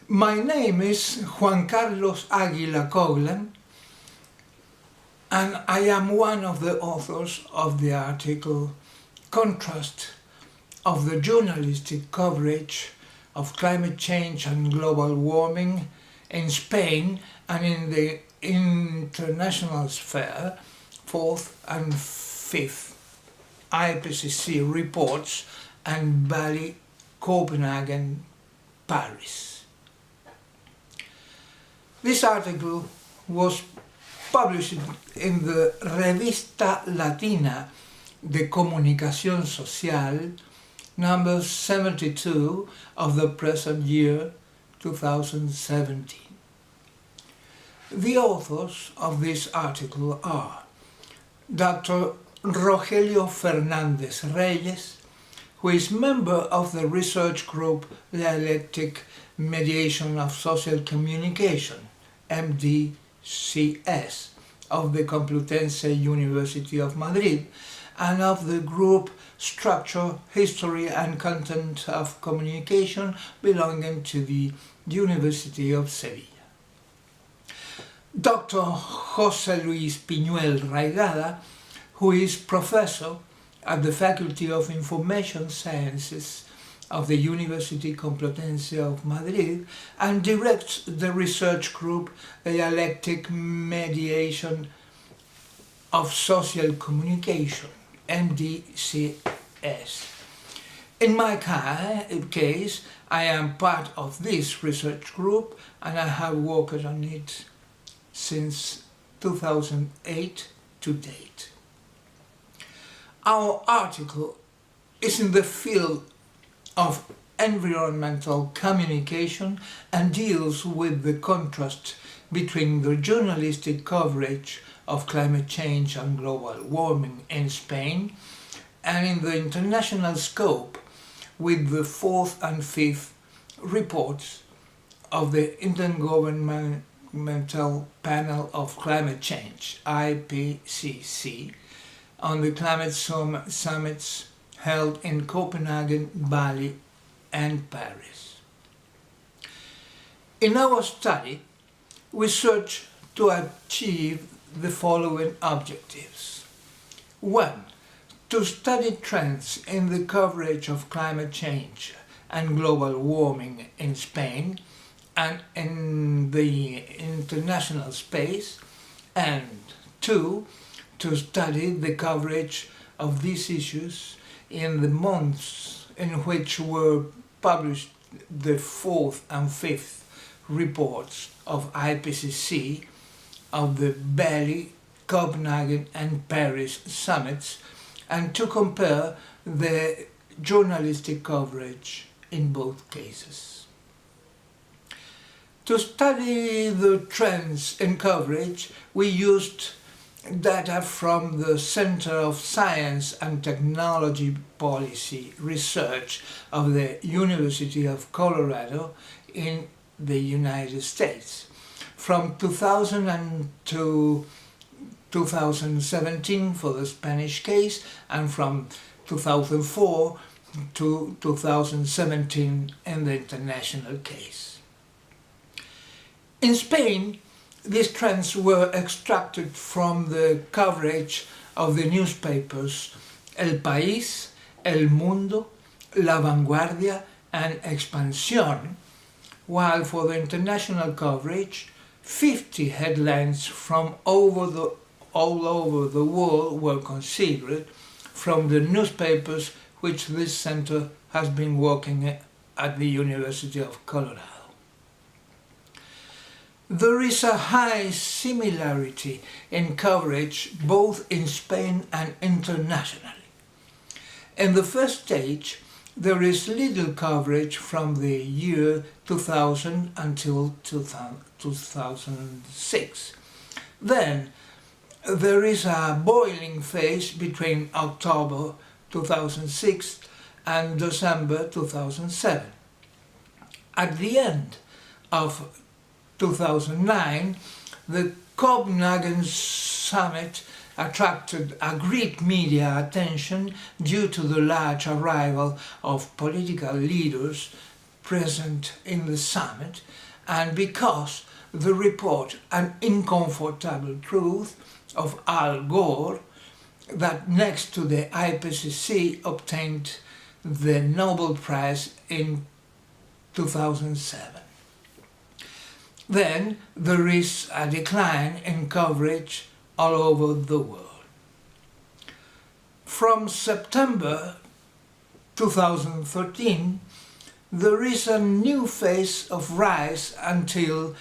My name is Juan Carlos Águila Coglan, and I am one of the authors of the article Contrast of the Journalistic Coverage of Climate Change and Global Warming in Spain and in the international sphere, 4th and 5th IPCC Reports and Bali-Copenhagen-Paris. This article was published in the Revista Latina de Comunicación Social, number 72 of the present year, 2017. The authors of this article are Dr. Rogelio Fernández Reyes, who is member of the research group Dialectic Mediation of Social Communication, MDCS, of the Complutense University of Madrid, and of the group Structure, History and Content of Communication belonging to the University of Sevilla. Dr. José Luis Piñuel Raigada, who is professor at the Faculty of Information Sciences of the University Complutense of Madrid and directs the research group Dialectic Mediation of Social Communication, MDCS. In my case, I am part of this research group and I have worked on it since 2008 to date. Our article is in the field of environmental communication and deals with the contrast between the journalistic coverage of climate change and global warming in Spain and in the international scope with the 4th and 5th reports of the Intergovernmental Panel of Climate Change, IPCC, on the climate summits held in Copenhagen, Bali and Paris. In our study, we search to achieve the following objectives. 1. To study trends in the coverage of climate change and global warming in Spain and in the international space, and 2. To study the coverage of these issues in the months in which were published the 4th and 5th reports of IPCC of the Bali, Copenhagen and Paris summits, and to compare the journalistic coverage in both cases. To study the trends in coverage, we used data from the Center of Science and Technology Policy Research of the University of Colorado in the United States from 2000 to 2017 for the Spanish case and from 2004 to 2017 in the international case. In Spain, these trends were extracted from the coverage of the newspapers El País, El Mundo, La Vanguardia and Expansión, while for the international coverage, 50 headlines from all over the world were considered from the newspapers which this center has been working at the University of Colorado. There is a high similarity in coverage both in Spain and internationally. In the first stage, there is little coverage from the year 2000 until 2006. Then, there is a boiling phase between October 2006 and December 2007. At the end of 2009, the Copenhagen summit attracted a great media attention due to the large arrival of political leaders present in the summit, and because the report An Uncomfortable Truth of Al Gore, that next to the IPCC obtained the Nobel Prize in 2007. Then there is a decline in coverage all over the world. From September 2013, there is a new phase of rise until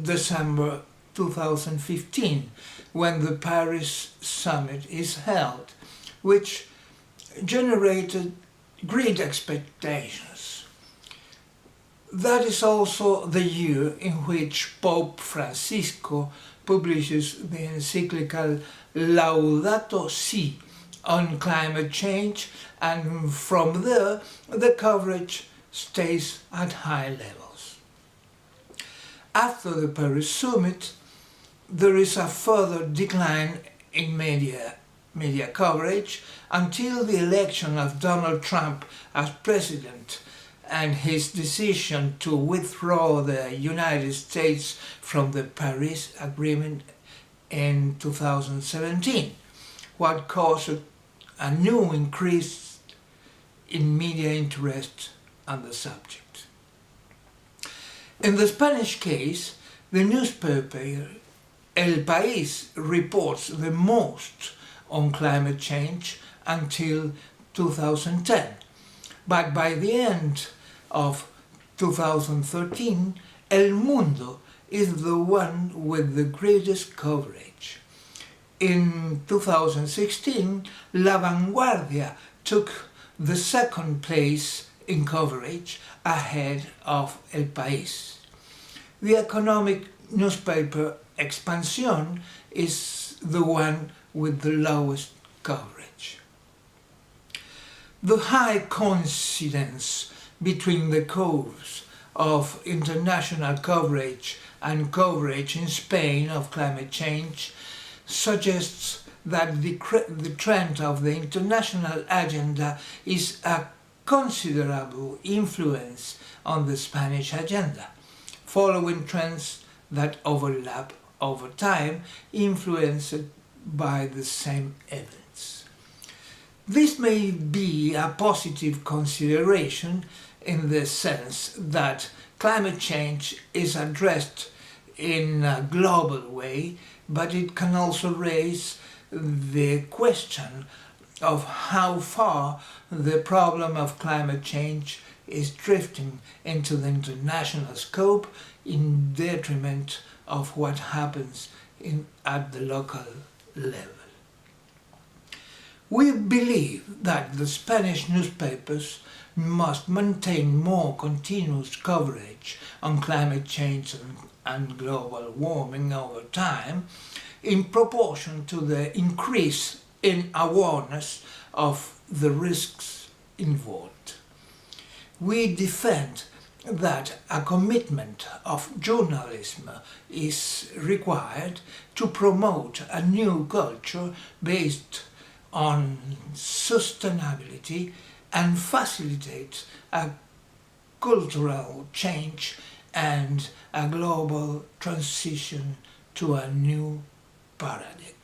December 2015, when the Paris summit is held, which generated great expectations. That is also the year in which Pope Francisco publishes the encyclical Laudato Si on climate change, and from there the coverage stays at high levels. After the Paris summit, there is a further decline in media coverage until the election of Donald Trump as president and his decision to withdraw the United States from the Paris Agreement in 2017, what caused a new increase in media interest on the subject. In the Spanish case, the newspaper El País reports the most on climate change until 2010, but by the end of 2013, El Mundo is the one with the greatest coverage. In 2016, La Vanguardia took the second place in coverage, ahead of El País. The economic newspaper Expansión is the one with the lowest coverage. The high coincidence between the curves of international coverage and coverage in Spain of climate change suggests that the trend of the international agenda is a considerable influence on the Spanish agenda, following trends that overlap over time, influenced by the same events. This may be a positive consideration in the sense that climate change is addressed in a global way, but it can also raise the question of how far the problem of climate change is drifting into the international scope in detriment of what happens at the local level. We believe that the Spanish newspapers must maintain more continuous coverage on climate change and global warming over time in proportion to the increase in awareness of the risks involved. We defend that a commitment of journalism is required to promote a new culture based on sustainability and facilitate a cultural change and a global transition to a new paradigm.